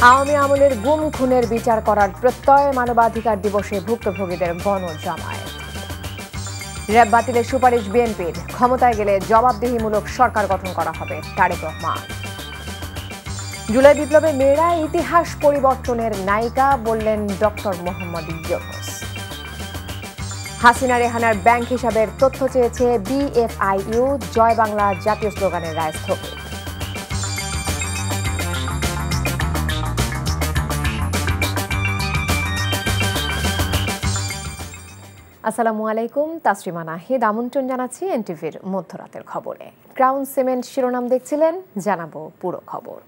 আওয়ামী আমলের গুম খুনের বিচার করার প্রত্যয় মানবাধিকার দিবসে ভুক্তভোগীদের গণজামায়াত। র্যাব বাতিলের সুপারিশ বিএনপির, ক্ষমতায় গেলে জবাবদিহিমূলক সরকার গঠন করা হবে তারেক রহমান। জুলাই বিপ্লবে মেয়েরা ইতিহাস পরিবর্তনের নায়িকা বললেন ডক্টর মোহাম্মদ ইউনূস। হাসিনা রেহানার ব্যাংক হিসাবের তথ্য চেয়েছে বিএফআইইউ, জয় বাংলা জাতীয় স্লোগানের রায় স্থগিত। আসসালামু আলাইকুম, তাসরিমা নাহিদ আমন্ত্রণ জানাচ্ছি এনটিভির মধ্যরাতের খবরে। ক্রাউন সিমেন্ট শিরোনাম দেখছিলেন, জানাবো পুরো খবর।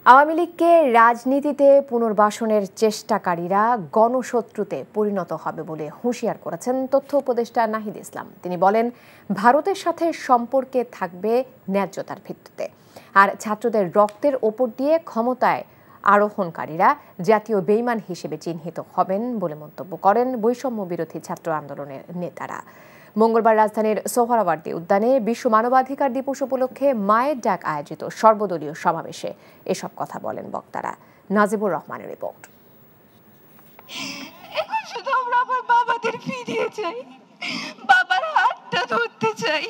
আওয়ামী লীগকে রাজনীতিতে পুনর্বাসনের চেষ্টাকারীরা গণশত্রুতে পরিণত হবে বলে হুঁশিয়ার করেছেন তথ্য উপদেষ্টা নাহিদ ইসলাম। তিনি বলেন, ভারতের সাথে সম্পর্কে থাকবে ন্যায্যতার ভিত্তিতে, আর ছাত্রদের রক্তের ওপর দিয়ে ক্ষমতায় আরোহণকারীরা জাতীয় বেইমান হিসেবে চিহ্নিত হবেন বলে মন্তব্য করেন বৈষম্য বিরোধী ছাত্র আন্দোলনের নেতারা। মঙ্গলবার রাজধানীর সোহরাওয়ার্দী উদ্যানে বিশ্ব মানবাধিকার দিবস উপলক্ষে মায়ের ডাক আয়োজিত সর্বদলীয় সমাবেশে এসব কথা বলেন বক্তারা। নাজিবুর রহমানের রিপোর্ট। এখন শুধু আমরা আমার বাবাদের ফিরিয়ে চাই, বাবার হাতটা ধরতে চাই।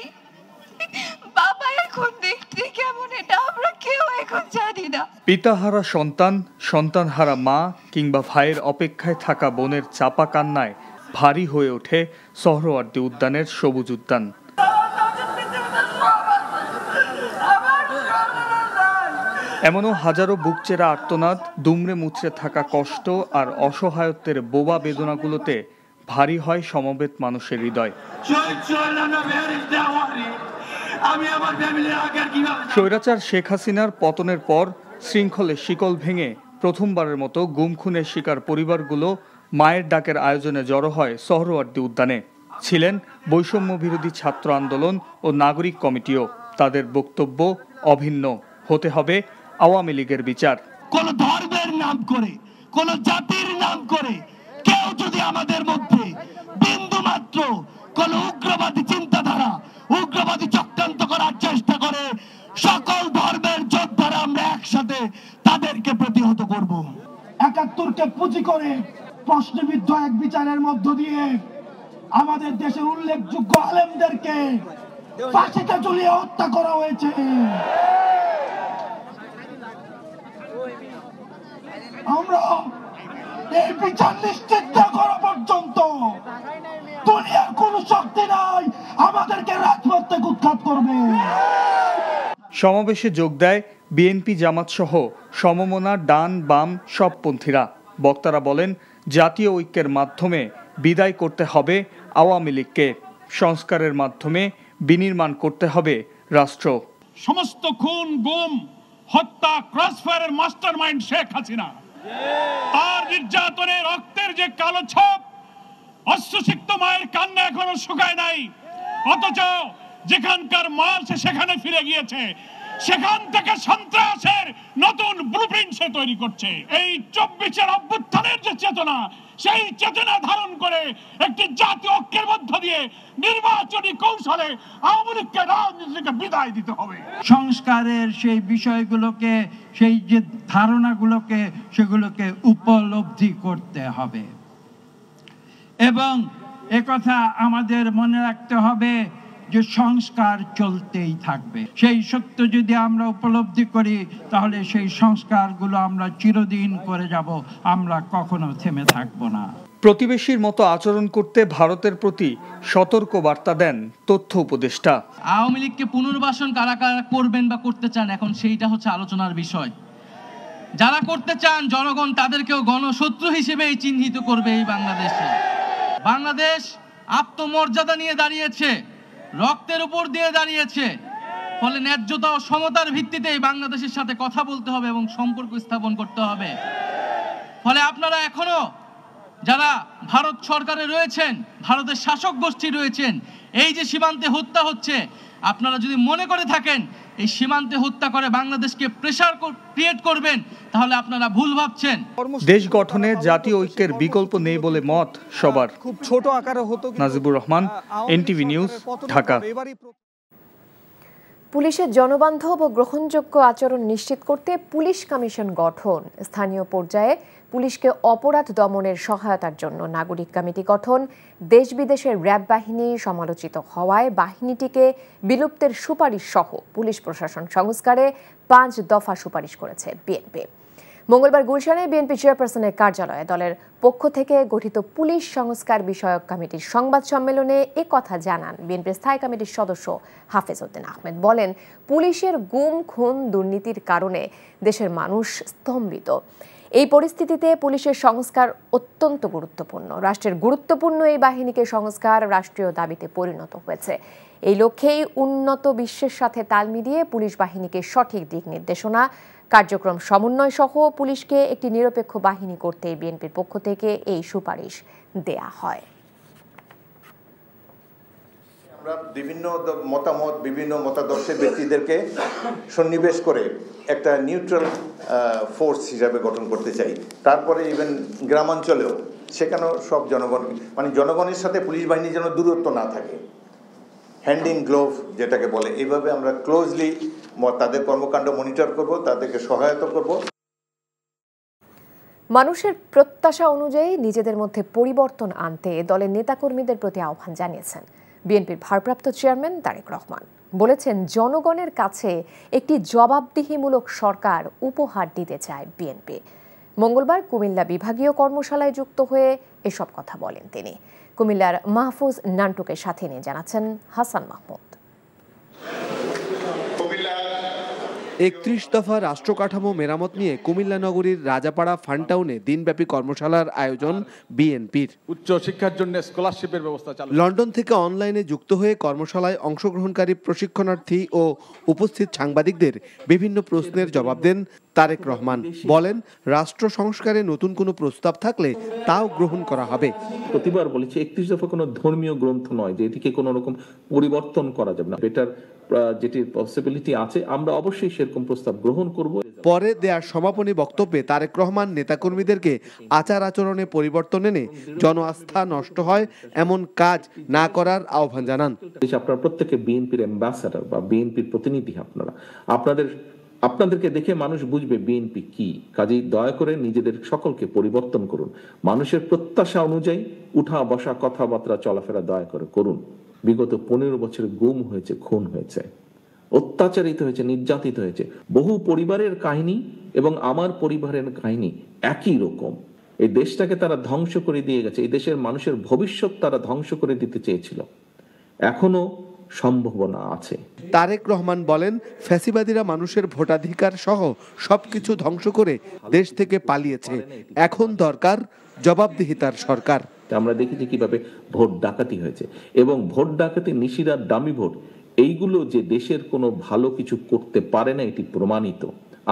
বাবা এখন দেখতে কেমন এটা আমরা কেউ এখন জানি না। পিতাহারা সন্তান, সন্তানহারা মা কিংবা ভাইয়ের অপেক্ষায় থাকা বোনের চাপা কান্নায় ভারী হয়ে ওঠে সোহরাওয়ার্দী উদ্যানের সবুজ উদ্যান। এমনও হাজারো বুকচেরা আর্তনাদ, দুমড়ে মুচড়ে থাকা কষ্ট আর অসহায়ত্বের বোবা বেদনাগুলোতে ভারী হয় সমবেত মানুষের হৃদয়। স্বৈরাচার শেখ হাসিনার পতনের পর শৃঙ্খলের শিকল ভেঙে প্রথমবারের মতো গুম খুনের শিকার পরিবারগুলো মায়ের ডাকের আয়োজনে জড়ো হয় সোহরাওয়ার্দী উদ্যানে। ছিলেন বৈষম্য বিরোধী ছাত্র আন্দোলন ও নাগরিক কমিটিও। তাদের বক্তব্য অভিন্ন, হতে হবে আওয়ামী লীগের বিচার। কোন ধর্মের নাম করে, কোন জাতির নাম করে কেউ যদি আমাদের মধ্যে বিন্দু মাত্র কোন উগ্রবাদী চিন্তাধারা, উগ্রবাদী চক্রান্ত করার চেষ্টা করে, সকল ধর্মের যোদ্ধারা আমরা একসাথে তাদেরকে প্রতিহত করব। ৭১কে পুঁজি করে প্রশ্নবিদ্ধ এক বিচারের মধ্য দিয়ে আমাদের দেশের উল্লেখযোগ্য আলেমদেরকে ফাঁসিতে ঝুলিয়ে হত্যা করা হয়েছে। আমরা এই বিচার নিশ্চিত না করা পর্যন্ত দুনিয়ার কোন শক্তি নাই আমাদেরকে রাজপথ থেকে উৎখাত করবে। সমাবেশে যোগ দেয় বিএনপি, জামাত সহ সমমনা ডান বাম সব পন্থীরা। বক্তারা বলেন, জাতীয় ঐক্যের মাধ্যমে বিদায় করতে হবে আওয়ামী লীগকে, সংস্কারের মাধ্যমে বিনির্মাণ করতে হবে রাষ্ট্র। সমস্ত খুন, গুম, হত্যা, ক্রসফায়ারের মাস্টারমাইন্ড শেখ হাসিনা। তার নির্যাতনে রক্তের যে কালো ছাপ, অশ্রুসিক্ত মায়ের কান্না এখনো শুকায় নাই, অথচ যেখানকার মা সে সেখানে ফিরে গিয়েছে, সেখান থেকে সন্ত্রাসের নতুন ব্লুপ্রিন্ট সে তৈরি করছে। এই ২৪-এর অভ্যুত্থানের যে চেতনা, সেই চেতনা ধারণ করে একটি জাতীয় ঐক্যের মধ্য দিয়ে নির্বাচনী কৌশলে আওয়ামী লীগকে রাজনীতি থেকে বিদায় দিতে হবে। সংস্কারের সেই বিষয়গুলোকে, সেই যে ধারণাগুলোকে, সেগুলোকে উপলব্ধি করতে হবে এবং একথা আমাদের মনে রাখতে হবে যে সংস্কার চলতেই থাকবে। সেই সত্য যদি আমরা উপলব্ধি করি, তাহলে সেই সংস্কারগুলো আমরা চিরদিন করে যাব, আমরা কখনো থেমে থাকবো না। প্রতিবেশীর মতো আচরণ করতে ভারতের প্রতি সতর্ক বার্তা দেন তথ্য উপদেষ্টা। আওয়ামী লীগকে পুনর্বাসন কারা কারা করবেন বা করতে চান, এখন সেইটা হচ্ছে আলোচনার বিষয়। যারা করতে চান, জনগণ তাদেরকেও গণশত্রু হিসেবেই চিহ্নিত করবে। এই বাংলাদেশ আত্মমর্যাদা নিয়ে দাঁড়িয়েছে, রক্তের উপর দিয়ে দাঁড়িয়েছে। ফলে ন্যায্যতা ও সমতার ভিত্তিতেই বাংলাদেশের সাথে কথা বলতে হবে এবং সম্পর্ক স্থাপন করতে হবে। ফলে আপনারা এখনো যারা ভারত সরকারে রয়েছেন, ভারতের শাসক গোষ্ঠী রয়েছেন, এই যে সীমান্তে হত্যা হচ্ছে, আপনারা যদি মনে করে থাকেন এই সীমান্তে হত্যা করে বাংলাদেশকে প্রেসার ক্রিয়েট করবেন, তাহলে আপনারা ভুল ভাবছেন। দেশ গঠনে জাতীয় ঐক্যের বিকল্প নেই বলে মত সবার। খুব ছোট আকারে হতো। Najibur Rahman, NTV news, Dhaka. পুলিশের জনবান্ধব ও গ্রহণযোগ্য আচরণ নিশ্চিত করতে পুলিশ কমিশন গঠন, স্থানীয় পর্যায়ে পুলিশকে অপরাধ দমনের সহায়তার জন্য নাগরিক কমিটি গঠন, দেশ বিদেশের র্যাব বাহিনী সমালোচিত হওয়ায় বাহিনীটিকে বিলুপ্তের সুপারিশ সহ পুলিশ প্রশাসন সংস্কারে 5 দফা সুপারিশ করেছে বিএনপি। মঙ্গলবার গুলশানে বিএনপি চেয়ারপারসনের কার্যালয়ে দলের পক্ষ থেকে গঠিত পুলিশ সংস্কার বিষয়ক কমিটির সংবাদ সম্মেলনে একথা জানান বিএনপির স্থায়ী কমিটির সদস্য হাফেজ উদ্দিন আহমেদ। বলেন, পুলিশের গুম খুন দুর্নীতির কারণে দেশের মানুষ স্তম্ভিত। এই পরিস্থিতিতে পুলিশের সংস্কার অত্যন্ত গুরুত্বপূর্ণ। রাষ্ট্রের গুরুত্বপূর্ণ এই বাহিনীকে সংস্কার রাষ্ট্রীয় দাবিতে পরিণত হয়েছে। এই লক্ষ্যেই উন্নত বিশ্বের সাথে তাল মিলিয়ে পুলিশ বাহিনীকে সঠিক দিক নির্দেশনা, কার্যক্রম সমন্বয় সহ পুলিশকে একটি নিরপেক্ষ বাহিনী করতে বিএনপির পক্ষ থেকে এই সুপারিশ দেয়া হয়। আমরা বিভিন্ন মতামত, বিভিন্ন মতাদর্শের ব্যক্তিদেরকে সন্নিবেশ করে একটা নিউট্রাল ফোর্স হিসাবে গঠন করতে চাই। তারপরে ইভেন গ্রামাঞ্চলেও সেখানেও সব জনগণ, মানে জনগণের সাথে পুলিশ বাহিনী যেন দূরত্ব না থাকে, হ্যান্ড ইন গ্লোভ যেটাকে বলে, এইভাবে আমরা ক্লোজলি তাদের কর্মকাণ্ড মনিটর করব, তাদেরকে সহায়তা করব। মানুষের প্রত্যাশা অনুযায়ী নিজেদের মধ্যে পরিবর্তন আনতে দলের নেতাকর্মীদের প্রতি আহ্বান জানিয়েছেন বিএনপির ভারপ্রাপ্ত চেয়ারম্যান তারেক রহমান। বলেছেন, জনগণের কাছে একটি জবাবদিহিমূলক সরকার উপহার দিতে চায় বিএনপি। মঙ্গলবার কুমিল্লা বিভাগীয় কর্মশালায় যুক্ত হয়ে এসব কথা বলেন তিনি। কুমিল্লার মাহফুজ নান্টুকে সাথে নিয়ে জানাচ্ছেন হাসান মাহমুদ। 31 দফা রাষ্ট্র কাঠামো মেরামত নিয়ে কুমিল্লা নগরীর রাজাপাড়া ফানটাউনে দিনব্যাপী কর্মশালার আয়োজন বিএনপির। উচ্চ শিক্ষার জন্য স্কলারশিপের ব্যবস্থা চালু। লন্ডন থেকে অনলাইনে যুক্ত হয়ে কর্মশালায় অংশগ্রহণকারী প্রশিক্ষণার্থী ও উপস্থিত সাংবাদিকদের বিভিন্ন প্রশ্নের জবাব দেন তারেক রহমান। বলেন, রাষ্ট্র সংস্কারে নতুন কোনো প্রস্তাব থাকলে তাও গ্রহণ করা হবে। প্রতিবার বলেছি 31 দফা কোনো ধর্মীয় গ্রন্থ নয় যে এটিকে কোনো রকম পরিবর্তন করা যাবে না। বেটার যেটির পসিবিলিটি আছে আমরা অবশ্যই সেরকম প্রস্তাব গ্রহণ করব। পরে দেয়া সমাপনী বক্তব্যে তারেক রহমান নেতাকর্মীদেরকে আচার আচরণে পরিবর্তন এনে জন আস্থা নষ্ট হয় এমন কাজ না করার আহ্বান জানান। আপনারা প্রত্যেকে বিএনপির অ্যাম্বাসাডার বা বিএনপির প্রতিনিধি। আপনাদেরকে দেখে মানুষ বুঝবে বিএনপি কি। কাজেই দয়া করে নিজেদের সকলকে পরিবর্তন করুন। মানুষের প্রত্যাশা অনুযায়ী উঠা বসা, কথাবার্তা, চলাফেরা দয়া করে করুন। বিগত 15 বছর গুম হয়েছে, খুন হয়েছে, অত্যাচারিত হয়েছে, নির্যাতিত হয়েছে। বহু পরিবারের কাহিনী এবং আমার পরিবারের কাহিনী একই রকম। এই দেশটাকে তারা ধ্বংস করে দিয়ে গেছে। এই দেশের মানুষের ভবিষ্যৎ তারা ধ্বংস করে দিতে চেয়েছিল। এখনো সম্ভাবনা আছে। তারেক রহমান বলেন, ফ্যাসিবাদীরা মানুষের ভোটাধিকার সহ সবকিছু ধ্বংস করে দেশ থেকে পালিয়েছে। এখন দরকার জবাবদিহিতার সরকার। আমরা দেখেছি কিভাবে ভোট ডাকাতি হয়েছে এবং ভোট ডাকাতি, নিশিরা দামি ভোট, এইগুলো যে দেশের কোনো ভালো কিছু করতে পারে না এটি প্রমাণিত।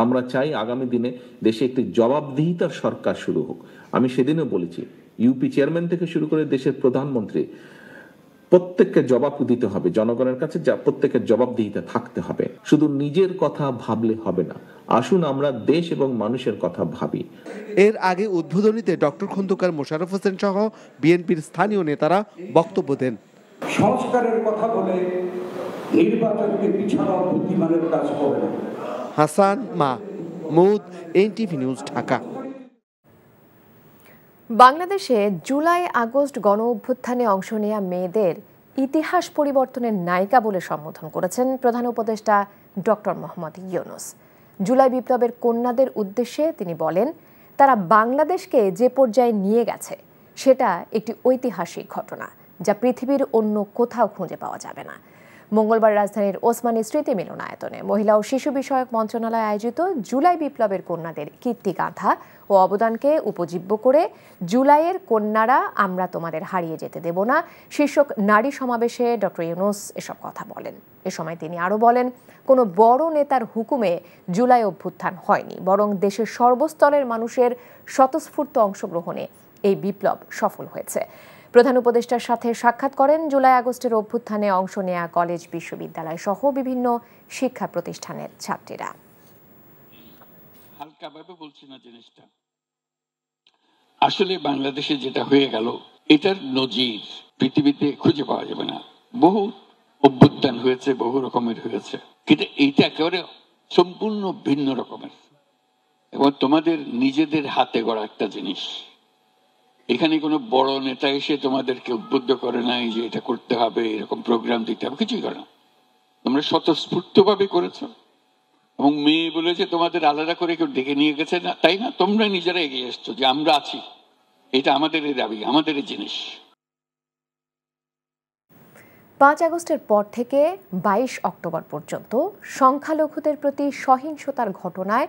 আমরা চাই আগামী দিনে দেশে একটি জবাবদিহিতার সরকার শুরু হোক। আমি সেদিনও বলেছি, ইউপি চেয়ারম্যান থেকে শুরু করে দেশের প্রধানমন্ত্রী প্রত্যেককে জবাব দিতে হবে জনগণের কাছে, যা প্রত্যেকের জবাবদিহিতা থাকতে হবে। শুধু নিজের কথা ভাবলে হবে না, আসুন আমরা দেশ এবং মানুষের কথা ভাবি। এর আগে উদ্বোধনীতে ডক্টর খন্দকার মোশাররফ হোসেন সহ বিএনপির স্থানীয় নেতারা বক্তব্য দেন। সংস্কারের কথা বলে নির্বাচনকে পিছানোর বুদ্ধিমানের কাজ হবে না। Hasan Mahmud, NTV news, Dhaka. বাংলাদেশে জুলাই আগস্ট গণ অভ্যুত্থানে অংশ নেওয়া মেয়েদের ইতিহাস পরিবর্তনের নায়িকা বলে সম্বোধন করেছেন প্রধান উপদেষ্টা ডক্টর মোহাম্মদ ইউনূস। জুলাই বিপ্লবের কন্যাদের উদ্দেশ্যে তিনি বলেন, তারা বাংলাদেশকে যে পর্যায়ে নিয়ে গেছে সেটা একটি ঐতিহাসিক ঘটনা, যা পৃথিবীর অন্য কোথাও খুঁজে পাওয়া যাবে না। মঙ্গলবার রাজধানীর ওসমানী স্মৃতি মিলনায়তনে মহিলা ও শিশু বিষয়ক মন্ত্রণালয় আয়োজিত জুলাই বিপ্লবের কন্যাদের কীর্তিগাথা ও অবদানকে উপজীব্য করে জুলাইয়ের কন্যারা আমরা তোমাদের হারিয়ে যেতে দেব না শীর্ষক নারী সমাবেশে ডক্টর ইউনূস এসব কথা বলেন। এ সময় তিনি আরও বলেন, কোনো বড় নেতার হুকুমে জুলাই অভ্যুত্থান হয়নি, বরং দেশের সর্বস্তরের মানুষের স্বতঃস্ফূর্ত অংশগ্রহণে এই বিপ্লব সফল হয়েছে। প্রধান উপদেষ্টার সাথে সাক্ষাৎ করেন জুলাই আগস্টের অভ্যুত্থানে অংশ নেয়া কলেজ, বিশ্ববিদ্যালয় সহ বিভিন্ন শিক্ষা প্রতিষ্ঠানের ছাত্রীরা। হালকাভাবে বলছি না জিনিসটা, আসলে বাংলাদেশে যেটা হয়ে গেল এটার নজির পৃথিবীতে খুঁজে পাওয়া যাবে না। বহু অভ্যুত্থান হয়েছে, বহু রকমের হয়েছে, কিন্তু এইটা একেবারে সম্পূর্ণ ভিন্ন রকমের এবং তোমাদের নিজেদের হাতে গড়া একটা জিনিস। এখানে কোনো বড় নেতা এসে তোমাদেরকে উদ্বুদ্ধ করে নাই যে এটা করতে হবে, এরকম প্রোগ্রাম দিতে হবে, কিছুই করে না। তোমরা স্বতঃস্ফূর্তভাবে করেছো এবং মেয়ে বলেছে তোমাদের আলাদা করে কেউ ডেকে নিয়ে গেছে না, তাই না? তোমরা নিজেরা এগিয়ে এসছো যে আমরা আছি, এটা আমাদের দাবি, আমাদের জিনিস। 5 আগস্টের পর থেকে 22 অক্টোবর পর্যন্ত সংখ্যালঘুদের প্রতি সহিংসতার ঘটনায়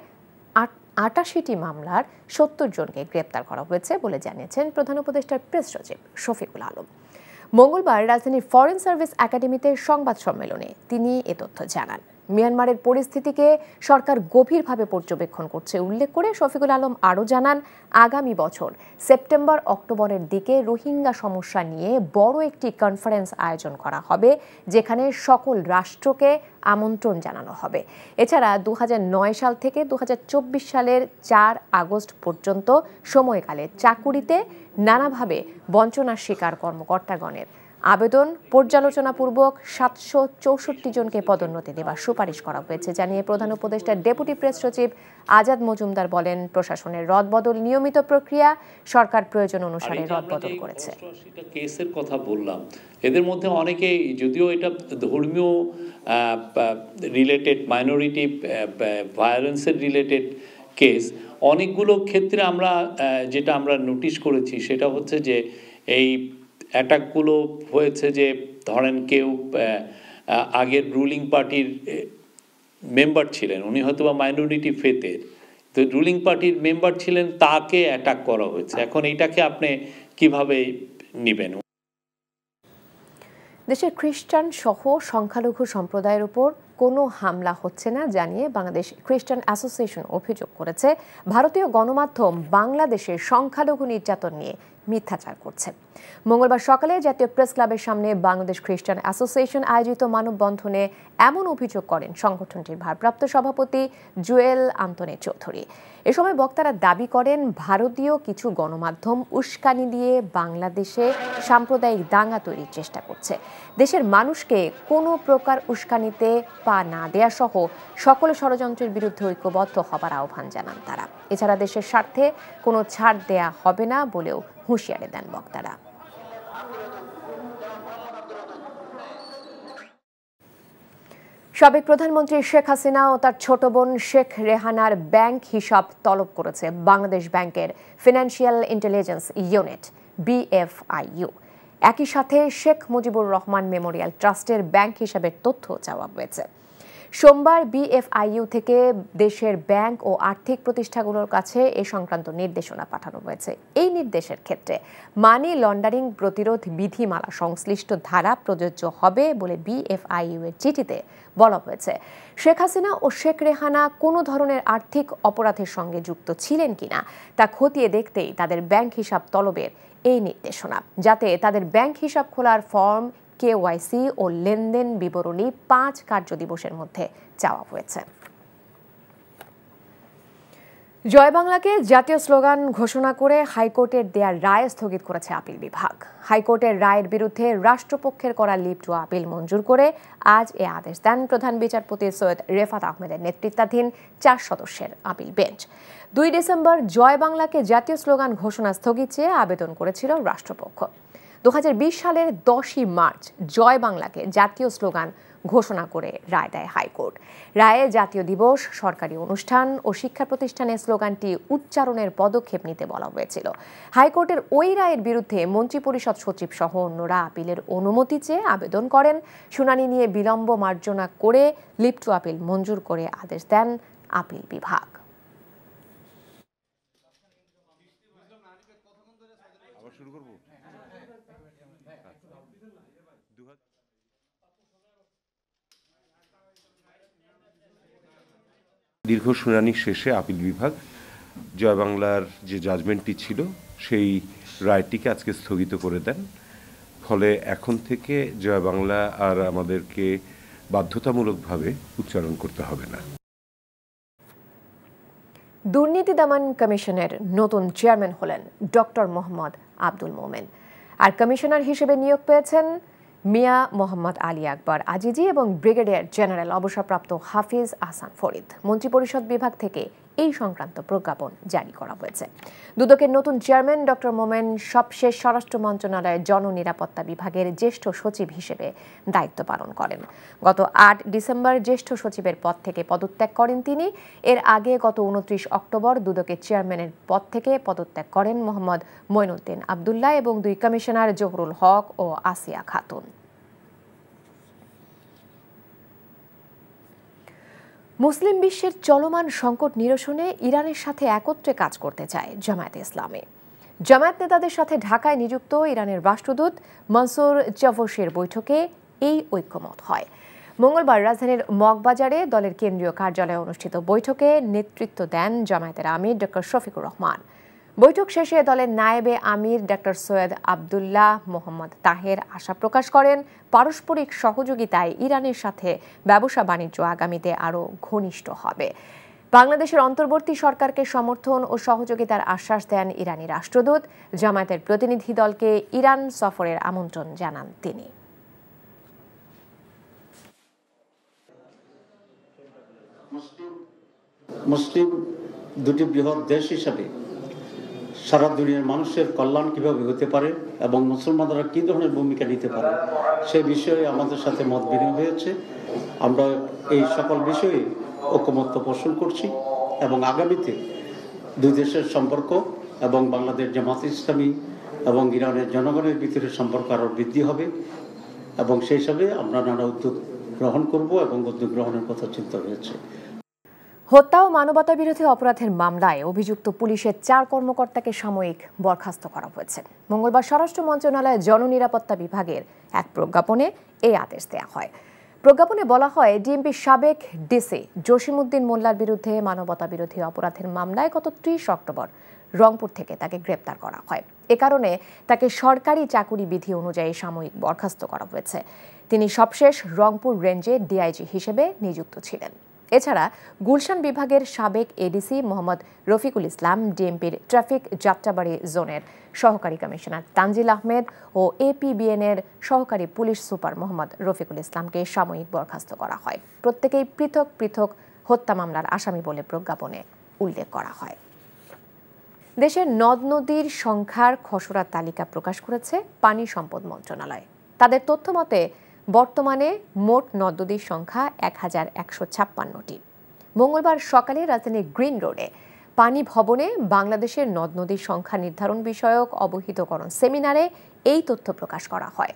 88টি মামলার 70 জনকে গ্রেপ্তার করা হয়েছে বলে জানিয়েছেন প্রধান উপদেষ্টার প্রেস সচিব শফিকুল আলম। মঙ্গলবার রাজধানীর ফরেন সার্ভিস একাডেমিতে সংবাদ সম্মেলনে তিনি এ তথ্য জানান। মিয়ানমারের পরিস্থিতিকে সরকার গভীরভাবে পর্যবেক্ষণ করছে উল্লেখ করে শফিকুল আলম আরও জানান, আগামী বছর সেপ্টেম্বর অক্টোবরের দিকে রোহিঙ্গা সমস্যা নিয়ে বড় একটি কনফারেন্স আয়োজন করা হবে, যেখানে সকল রাষ্ট্রকে আমন্ত্রণ জানানো হবে। এছাড়া 2009 সাল থেকে 2024 সালের 4 আগস্ট পর্যন্ত সময়কালে চাকুরিতে নানাভাবে বঞ্চনার শিকার কর্মকর্তাগণের আবেদন পর্যালোচনাপূর্বক 764 জনকে পদোন্নতি দেওয়ার সুপারিশ করা হয়েছে জানিয়ে প্রধান উপদেষ্টার ডেপুটি প্রেস সচিব আজাদ মজুমদার বলেন, প্রশাসনের রদবদল নিয়মিত প্রক্রিয়া, সরকার প্রয়োজন অনুসারে রদবদল করেছে। কেসের কথা বললাম, এদের মধ্যে অনেকে যদিও এটা ধর্মীয় রিলেটেড, মাইনরিটি ভায়োলেন্সের রিলেটেড কেস, অনেকগুলো ক্ষেত্রে আমরা যেটা আমরা নোটিশ করেছি সেটা হচ্ছে যে এই অ্যাটাকগুলো হয়েছে যে ধরেন কেউ আগের রুলিং পার্টির মেম্বার ছিলেন, উনি হয়তো বা মাইনরিটি ফেথের, তো রুলিং পার্টির মেম্বার ছিলেন, তাকে অ্যাটাক করা হয়েছে। এখন এইটাকে আপনি কিভাবে নেবেন? দেশের খ্রিস্টান সহ সংখ্যালঘু সম্প্রদায়ের উপর কোনো হামলা হচ্ছে না জানিয়ে বাংলাদেশ খ্রিস্টান অ্যাসোসিয়েশন অভিযোগ করেছে ভারতীয় গণমাধ্যম বাংলাদেশের সংখ্যালঘু নির্যাতন নিয়ে মিথ্যাচার করছে। মঙ্গলবার সকালে জাতীয় প্রেস ক্লাবের সামনে বাংলাদেশ খ্রিস্টান অ্যাসোসিয়েশন আয়োজিত মানববন্ধনে এমন অভিযোগ করেন সংগঠনটির ভারপ্রাপ্ত সভাপতি জুয়েল আন্তোনে চৌধুরী। এ সময় বক্তারা দাবি করেন, ভারতীয় কিছু গণমাধ্যম উস্কানি দিয়ে বাংলাদেশে সাম্প্রদায়িক দাঙ্গা তৈরির চেষ্টা করছে। দেশের মানুষকে কোনো প্রকার উস্কানিতে পা না দেয়া সহ সকল ষড়যন্ত্রের বিরুদ্ধে ঐক্যবদ্ধ হবার আহ্বান জানান তারা। এছাড়া দেশের স্বার্থে কোনো ছাড় দেয়া হবে না বলেও হুঁশিয়ারি দেন বক্তারা। সাবেক প্রধানমন্ত্রী শেখ হাসিনা ও তার ছোট বোন শেখ রেহানার ব্যাংক হিসাব তলব করেছে বাংলাদেশ ব্যাংকের ফিনান্সিয়াল ইন্টেলিজেন্স ইউনিট BFIU। একই সাথে শেখ মুজিবুর রহমান মেমোরিয়াল ট্রাস্টের ব্যাংক হিসাবের তথ্য চাওয়া হয়েছে। সোমবার BFIU থেকে দেশের ব্যাংক ও আর্থিক প্রতিষ্ঠানগুলোর কাছে এ সংক্রান্ত নির্দেশনা পাঠানো হয়েছে। এই নির্দেশের ক্ষেত্রে মানি লন্ডারিং প্রতিরোধ বিধিমালা সংশ্লিষ্ট ধারা প্রযোজ্য হবে বলে BFIU এর চিঠিতে বলা হয়েছে। শেখ হাসিনা ও শেখ রেহানা কোনো ধরনের আর্থিক অপরাধের সঙ্গে যুক্ত ছিলেন কিনা তা খতিয়ে দেখতেই তাদের ব্যাংক হিসাব তলবের এই নির্দেশনা, যাতে তাদের ব্যাংক হিসাব খোলার ফর্ম, KYC ও লেনদেন বিবরণী 5 কার্যদিবসের মধ্যে চাওয়া হয়েছে। জয় বাংলাকে জাতীয় স্লোগান ঘোষণা করে হাইকোর্টের দেয়া রায় স্থগিত করেছে আপিল বিভাগ। হাইকোর্টের রায়ের বিরুদ্ধে রাষ্ট্রপক্ষের করা লিভ টু আপিল মঞ্জুর করে আজ এ আদেশ দেন প্রধান বিচারপতি সৈয়দ রেফাত আহমেদের নেতৃত্বাধীন 4 সদস্যের আপিল বেঞ্চ। 2 ডিসেম্বর জয় বাংলাকে জাতীয় স্লোগান ঘোষণা স্থগিত চেয়ে আবেদন করেছিল রাষ্ট্রপক্ষ। 2020 সালের 10ই মার্চ জয় বাংলাকে জাতীয় স্লোগান ঘোষণা করে রায় দেয় হাইকোর্ট। রায়ে জাতীয় দিবস, সরকারি অনুষ্ঠান ও শিক্ষা প্রতিষ্ঠানে স্লোগানটি উচ্চারণের পদক্ষেপ নিতে বলা হয়েছিল। হাইকোর্টের ওই রায়ের বিরুদ্ধে মন্ত্রিপরিষদ সচিব সহ অন্যরা আপিলের অনুমতি চেয়ে আবেদন করেন। শুনানি নিয়ে বিলম্ব মার্জনা করে লিভ টু আপিল মঞ্জুর করে আদেশ দেন আপিল বিভাগ। দীর্ঘ শুনানি শেষে আপিল বিভাগ জয় বাংলার যে জাজমেন্টটি ছিল সেই রায়টিকে আজকে স্থগিত করে দেন। ফলে এখন থেকে জয় বাংলা আর আমাদেরকে বাধ্যতামূলকভাবে উচ্চারণ করতে হবে না। দুর্নীতি দমন কমিশনের নতুন চেয়ারম্যান হলেন ডক্টর মোহাম্মদ আব্দুল মোমেন। আর কমিশনার হিসেবে নিয়োগ পেয়েছেন মিয়া মোহাম্মদ আলী আকবর আজিজি এবং ব্রিগেডিয়ার জেনারেল অবসরপ্রাপ্ত হাফিজ আহসান ফরিদ। মন্ত্রিপরিষদ বিভাগ থেকে এই সংক্রান্ত প্রজ্ঞাপন জারি করা হয়েছে। দুদকের নতুন চেয়ারম্যান ডক্টর মোমেন সবশেষ স্বরাষ্ট্র মন্ত্রণালয়ের জননিরাপত্তা বিভাগের জ্যেষ্ঠ সচিব হিসেবে দায়িত্ব পালন করেন। গত ৮ ডিসেম্বর জ্যেষ্ঠ সচিবের পদ থেকে পদত্যাগ করেন তিনি। এর আগে গত ২৯ অক্টোবর দুদকের চেয়ারম্যানের পদ থেকে পদত্যাগ করেন মোহাম্মদ মঈনুদ্দিন আবদুল্লাহ এবং ২ কমিশনার জহুরুল হক ও আসিয়া খাতুন। মুসলিম বিশ্বের চলমান সংকট নিরসনে ইরানের সাথে একত্রে কাজ করতে চায় জামায়াতে ইসলামী। জামায়াত নেতাদের সাথে ঢাকায় নিযুক্ত ইরানের রাষ্ট্রদূত মনসুর চভোশির বৈঠকে এই ঐক্যমত হয়। মঙ্গলবার রাজধানীর মগবাজারে দলের কেন্দ্রীয় কার্যালয়ে অনুষ্ঠিত বৈঠকে নেতৃত্ব দেন জামায়াতের আমির ডক্টর শফিকুর রহমান। বৈঠক শেষে দলের নায়েবে আমির ডক্টর সৈয়দ আবদুল্লাহ মোহাম্মদ তাহের আশা প্রকাশ করেন পারস্পরিক সহযোগিতায় ইরানের সাথে ব্যবসা বাণিজ্য আগামীতে আরও ঘনিষ্ঠ হবে। বাংলাদেশের অন্তর্বর্তী সরকারকে সমর্থন ও সহযোগিতার আশ্বাস দেন ইরানি রাষ্ট্রদূত। জামায়াতের প্রতিনিধি দলকে ইরান সফরের আমন্ত্রণ জানান তিনি। মুসলিম দুটি বৃহৎ দেশ হিসাবে সারা দুনিয়ার মানুষের কল্যাণ কিভাবে হতে পারে এবং মুসলমানরা কী ধরনের ভূমিকা নিতে পারে সে বিষয়ে আমাদের সাথে মত বিনিময় হয়েছে। আমরা এই সকল বিষয়ে ঐকমত্য পোষণ করছি এবং আগামীতে দুই দেশের সম্পর্ক এবং বাংলাদেশ জামায়াতে ইসলামী এবং ইরানের জনগণের ভিতরে সম্পর্ক আরও বৃদ্ধি হবে এবং সেই হিসাবে আমরা নানা উদ্যোগ গ্রহণ করব এবং উদ্যোগ গ্রহণের কথা চিন্তা হয়েছে। হত্যা ও মানবতা বিরোধী অপরাধের মামলায় অভিযুক্ত পুলিশের ৪ কর্মকর্তাকে সাময়িক বরখাস্ত করা হয়েছে। মঙ্গলবার স্বরাষ্ট্র মন্ত্রণালয়ের জননিরাপত্তা বিভাগের এক প্রজ্ঞাপনে এই আদেশ দেওয়া হয়। প্রজ্ঞাপনে বলা হয়, ডিএমপির সাবেক ডিসি জসিমউদ্দিন মোল্লার বিরুদ্ধে মানবতা বিরোধী অপরাধের মামলায় গত ৩০ অক্টোবর রংপুর থেকে তাকে গ্রেপ্তার করা হয়। এ কারণে তাকে সরকারি চাকুরি বিধি অনুযায়ী সাময়িক বরখাস্ত করা হয়েছে। তিনি সবশেষ রংপুর রেঞ্জে ডিআইজি হিসেবে নিযুক্ত ছিলেন। এছাড়া গুলশান বিভাগের সাবেক এডিসি মোহাম্মদ রফিকুল ইসলাম, ডিএমপির ট্রাফিক যাত্রাবাড়ি জোনের সহকারী কমিশনার তানজিল আহমেদ ও এপিবিএনের সহকারী পুলিশ সুপার মোহাম্মদ রফিকুল ইসলামকে সাময়িক বরখাস্ত করা হয়। প্রত্যেকেই পৃথক পৃথক হত্যা মামলার আসামি বলে প্রজ্ঞাপনে উল্লেখ করা হয়। দেশের নদ নদীর সংখ্যার খসড়া তালিকা প্রকাশ করেছে পানি সম্পদ মন্ত্রণালয়। তাদের তথ্য মতে বর্তমানে মোট নদ নদীর সংখ্যা ১,১৫৬টি। মঙ্গলবার সকালে রাজধানীর গ্রিন রোডে পানি ভবনে বাংলাদেশের নদ নদীর সংখ্যা নির্ধারণ বিষয়ক অবহিতকরণ সেমিনারে এই তথ্য প্রকাশ করা হয়।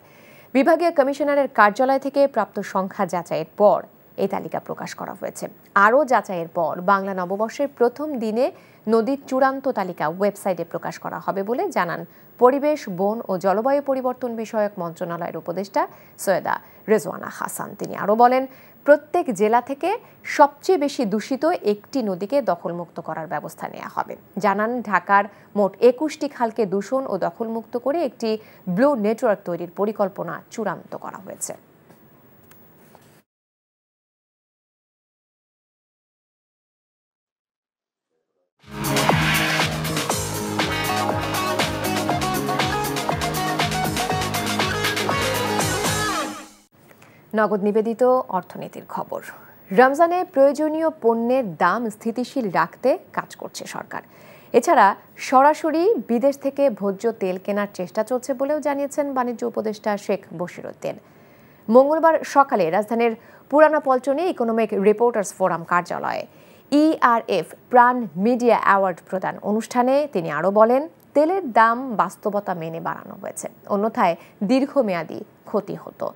বিভাগীয় কমিশনারের কার্যালয় থেকে প্রাপ্ত সংখ্যা যাচাইয়ের পর এই তালিকা প্রকাশ করা হয়েছে। আরও যাচাইয়ের পর বাংলা নববর্ষের প্রথম দিনে নদীর চূড়ান্ত তালিকা ওয়েবসাইটে প্রকাশ করা হবে বলে জানান পরিবেশ, বন ও জলবায়ু পরিবর্তন বিষয়ক মন্ত্রণালয়ের উপদেষ্টা সৈয়দা রেজওয়ানা হাসান। তিনি আরও বলেন, প্রত্যেক জেলা থেকে সবচেয়ে বেশি দূষিত একটি নদীকে দখলমুক্ত করার ব্যবস্থা নেওয়া হবে। জানান, ঢাকার মোট ২১টি খালকে দূষণ ও দখলমুক্ত করে একটি ব্লু নেটওয়ার্ক তৈরির পরিকল্পনা চূড়ান্ত করা হয়েছে। নগদ নিবেদিত অর্থনীতির খবর। রমজানে প্রয়োজনীয় পণ্যের দাম স্থিতিশীল রাখতে কাজ করছে সরকার। এছাড়া সরাসরি বিদেশ থেকে ভোজ্য তেল কেনার চেষ্টা চলছে বলেও জানিয়েছেন বাণিজ্য উপদেষ্টা শেখ বশিরউদ্দিন। মঙ্গলবার সকালে রাজধানীর পুরানা পল্টনে ইকোনমিক রিপোর্টার্স ফোরাম কার্যালয়ে ইআরএফ প্রাণ মিডিয়া অ্যাওয়ার্ড প্রদান অনুষ্ঠানে তিনি আরও বলেন, তেলের দাম বাস্তবতা মেনে বাড়ানো হয়েছে, অন্যথায় দীর্ঘমেয়াদী ক্ষতি হতো।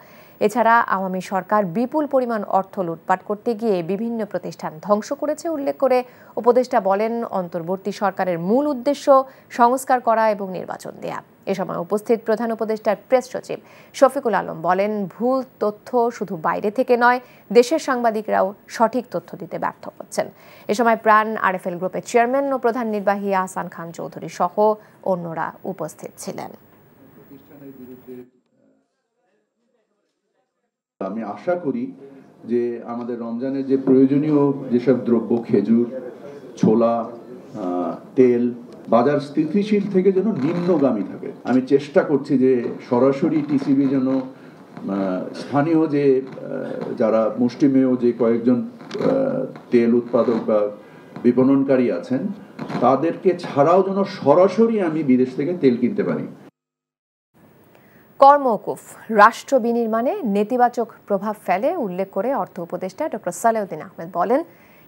এছাড়া আওয়ামী সরকার বিপুল পরিমাণ অর্থ লুটপাট করতে গিয়ে বিভিন্ন প্রতিষ্ঠান ধ্বংস করেছে উল্লেখ করে উপদেষ্টা বলেন, অন্তর্বর্তী সরকারের মূল উদ্দেশ্য সংস্কার করা এবং নির্বাচন দেয়া। এ সময় উপস্থিত প্রধান উপদেষ্টার প্রেস সচিব শফিকুল আলম বলেন, ভুল তথ্য শুধু বাইরে থেকে নয়, দেশের সাংবাদিকরাও সঠিক তথ্য দিতে ব্যর্থ হচ্ছেন। এ সময় প্রাণ আরএফএল গ্রুপের চেয়ারম্যান ও প্রধান নির্বাহী আহসান খান চৌধুরী সহ অন্যরা উপস্থিত ছিলেন। আমি আশা করি যে আমাদের রমজানের যে প্রয়োজনীয় যেসব দ্রব্য, খেজুর, ছোলা, তেল, বাজার স্থিতিশীল থেকে যেন নিম্নগামী থাকে। আমি চেষ্টা করছি যে সরাসরি টিসিবি যেন স্থানীয় যে যারা মুষ্টিমেয় যে কয়েকজন তেল উৎপাদক বা বিপণনকারী আছেন তাদেরকে ছাড়াও যেন সরাসরি আমি বিদেশ থেকে তেল কিনতে পারি। কর্মকুফ রাষ্ট্র বিনির্মাণে নেতিবাচক প্রভাব ফেলে উল্লেখ করে অর্থ উপদেষ্টা ডক্টর সালেউদ্দিন আহমেদ বলেন,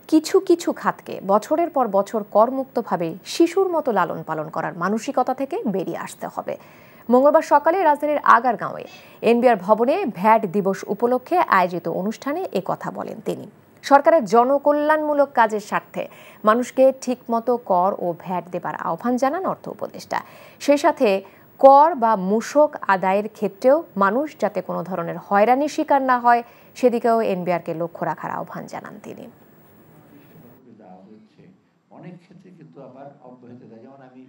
কিছু কিছু খাতকে বছরের পর বছর করমুক্তভাবে শিশুর মতো লালন পালন করার মানসিকতা থেকে বেরিয়ে আসতে হবে। মঙ্গলবার সকালে রাজধানীর আগারগাঁওয়ে এনবিআর ভবনে ভ্যাট দিবস উপলক্ষে আয়োজিত অনুষ্ঠানে একথা বলেন তিনি। সরকারের জনকল্যাণমূলক কাজের স্বার্থে মানুষকে ঠিকমতো কর ও ভ্যাট দেবার আহ্বান জানান অর্থ উপদেষ্টা। সেই সাথে কর বা মূসক আদায়ের ক্ষেত্রেও মানুষ যাতে কোনো ধরনের হয়রানির শিকার না হয় সেদিকেও এনবিআরকে লক্ষ্য রাখার আহ্বান জানান তিনি। অনেক ক্ষেত্রে কিন্তু আবার অব্যাহত থাকে, যেমন আমি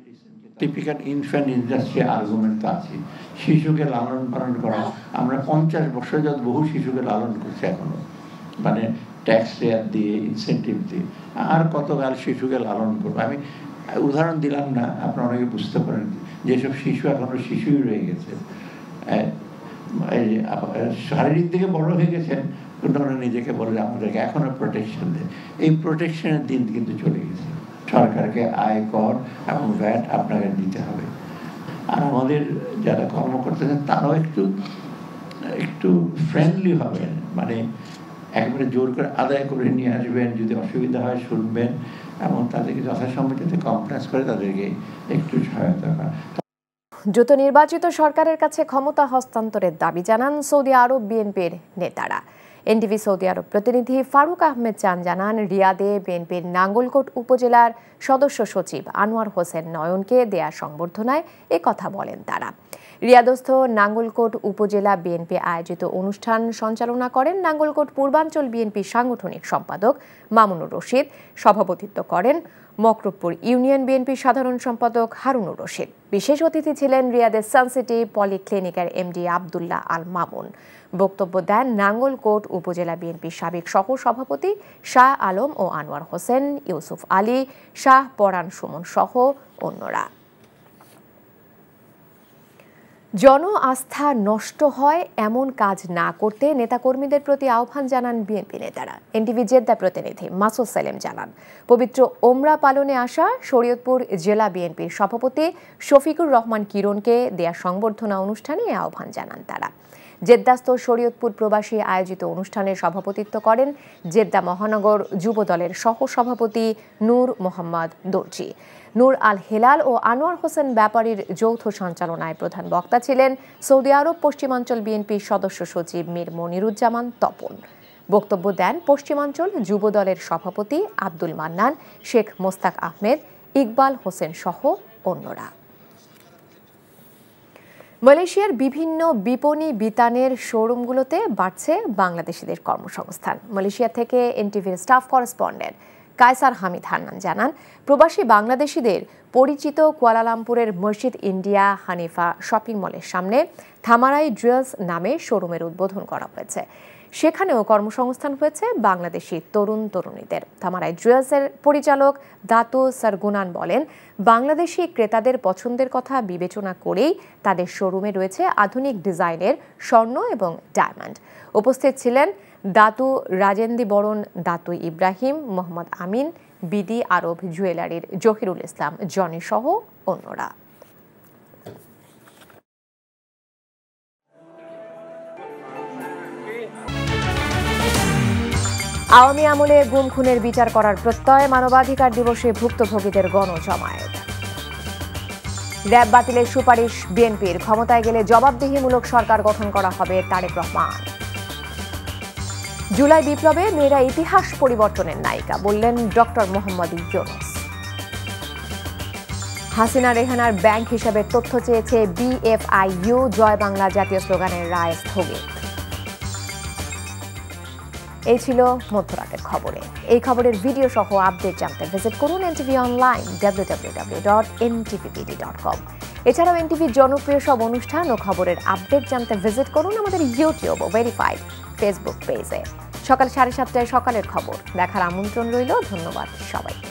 টিপিক্যাল ইনফ্যান্ট ইন্ডাস্ট্রি আর্গুমেন্ট আছে, শিশুকে লালন পালন করা। আমরা 50 বছর যাবত বহু শিশুকে লালন করছি এখনো, মানে ট্যাক্স রেয়ার দিয়ে, ইনসেন্টিভ দিয়ে। আর কতকাল শিশুকে লালন করবো? আমি উদাহরণ দিলাম না, আপনারা অনেকে বুঝতে পারেন যেসব শিশু এখনো শিশুই রয়ে গেছে, শারীরিক দিকে বড় হয়ে গেছেন, কিন্তু ওরা নিজেকে বলে আমাদেরকে এখনো প্রোটেকশন দেয়। এই প্রোটেকশনের দিন কিন্তু চলে গেছে। সরকারকে আয় কর এবং ভ্যাট আপনাকে দিতে হবে। আর আমাদের যারা কর্মকর্তা আছেন তারাও একটু ফ্রেন্ডলি হবেন, মানে একবারে জোর করে আদায় করে নিয়ে আসবেন, যদি অসুবিধা হয় শুনবেন এবং তাদেরকে যথাসম্মতিতে কমপ্লেন্স করে তাদেরকে একটু সহায়তা করা। দ্রুত নির্বাচিত সরকারের কাছে ক্ষমতা হস্তান্তরের দাবি জানান সৌদি আরব বিএনপির নেতারা। এনটিভি সৌদি আরব প্রতিনিধি ফারুক আহমেদ চান জানান, রিয়াদে বিএনপির নাঙ্গলকোট উপজেলার সদস্য সচিব আনোয়ার হোসেন নয়নকে দেয়া সংবর্ধনায় একথা বলেন তারা। রিয়াদস্থ নাঙ্গলকোট উপজেলা বিএনপি আয়োজিত অনুষ্ঠান সঞ্চালনা করেন নাঙ্গলকোট পূর্বাঞ্চল বিএনপি সাংগঠনিক সম্পাদক মামুনুর রশিদ। সভাপতিত্ব করেন মকরবপুর ইউনিয়ন বিএনপি সাধারণ সম্পাদক হারুনুর রশিদ। বিশেষ অতিথি ছিলেন রিয়াদের সানসিটি পলিক্লিনিকের এমডি আবদুল্লাহ আল মামুন। বক্তব্য দেন নাঙ্গলকোট উপজেলা বিএনপির সাবেক সহ সভাপতি শাহ আলম ও আনোয়ার হোসেন, ইউসুফ আলী, শাহ পরাণ সুমন সহ অন্যরা। জন আস্থা নষ্ট হয় এমন কাজ না করতে নেতাকর্মীদের প্রতি আহ্বান জানান বিএনপি নেতারা। এনটিভি জেদ্দা প্রতিনিধি মাসুদ সেলিম জানান, পবিত্র ওমরা পালনে আসা শরীয়তপুর জেলা বিএনপির সভাপতি শফিকুর রহমান কিরণকে দেয়া সংবর্ধনা অনুষ্ঠানে আহ্বান জানান তারা। জেদ্দাস্থ শরীয়তপুর প্রবাসী আয়োজিত অনুষ্ঠানে সভাপতিত্ব করেন জেদ্দা মহানগর যুব দলের সহ সভাপতি নূর মোহাম্মদ দর্জি। নূর আল হেলাল ও আনোয়ার হোসেন ব্যাপারীর যৌথ সঞ্চালনায় প্রধান বক্তা ছিলেন সৌদি আরব পশ্চিমাঞ্চল বিএনপির সদস্য সচিব মীর মনিরুজ্জামান তপন। বক্তব্য দেন পশ্চিমাঞ্চল যুব দলের সভাপতি আব্দুল মান্নান, শেখ মোস্তাক আহমেদ, ইকবাল হোসেন সহ অন্যরা। মালয়েশিয়ার বিভিন্ন বিপণী বিতানের শোরুমগুলোতে বাড়ছে বাংলাদেশিদের কর্মসংস্থান। মালয়েশিয়া থেকে এনটিভির স্টাফ করেসপন্ডেন্ট কায়সার হামিদ হান্নান জানান, প্রবাসী বাংলাদেশিদের পরিচিত কুয়ালালামপুরের মসজিদ ইন্ডিয়া হানিফা শপিং মলের সামনে থামারাই জুয়েলস নামে শোরুমের উদ্বোধন করা হয়েছে। সেখানেও কর্মসংস্থান হয়েছে বাংলাদেশি তরুণ তরুণীদের। থামারাই জুয়েলসের পরিচালক দাতু সারগুনান বলেন, বাংলাদেশি ক্রেতাদের পছন্দের কথা বিবেচনা করেই তাদের শোরুমে রয়েছে আধুনিক ডিজাইনের স্বর্ণ এবং ডায়মন্ড। উপস্থিত ছিলেন দাতু রাজেন্দি বরণ, দাতু ইব্রাহিম, মোহাম্মদ আমিন, বিডি আরব জুয়েলারির জহিরুল ইসলাম জনি সহ অন্যরা। আওয়ামী আমলে গুম খুনের বিচার করার প্রত্যয়, মানবাধিকার দিবসে ভুক্তভোগীদের গণজমায়েত। র‍্যাব বাতিলের সুপারিশ বিএনপির, ক্ষমতায় গেলে জবাবদিহিমূলক সরকার গঠন করা হবে তারেক রহমান। জুলাই বিপ্লবে মেয়েরা ইতিহাস পরিবর্তনের নায়িকা বললেন ডক্টর মোহাম্মদ ইউনূস। হাসিনা রেহানার ব্যাংক হিসাবে তথ্য চেয়েছে বিএফআইইউ, জয় বাংলা জাতীয় স্লোগানের রায় স্থগিত। এই ছিল মধ্যরাতের খবরে। এই খবরের ভিডিও সহ আপডেট জানতে ভিজিট করুন এনটিভি অনলাইন www.ntvpd.com। এছাড়াও এনটিভির জনপ্রিয় সব অনুষ্ঠান ও খবরের আপডেট জানতে ভিজিট করুন আমাদের ইউটিউব ও ভেরিফাইড ফেসবুক পেজে। সকাল 7:30টায় সকালের খবর দেখার আমন্ত্রণ রইল। ধন্যবাদ সবাইকে।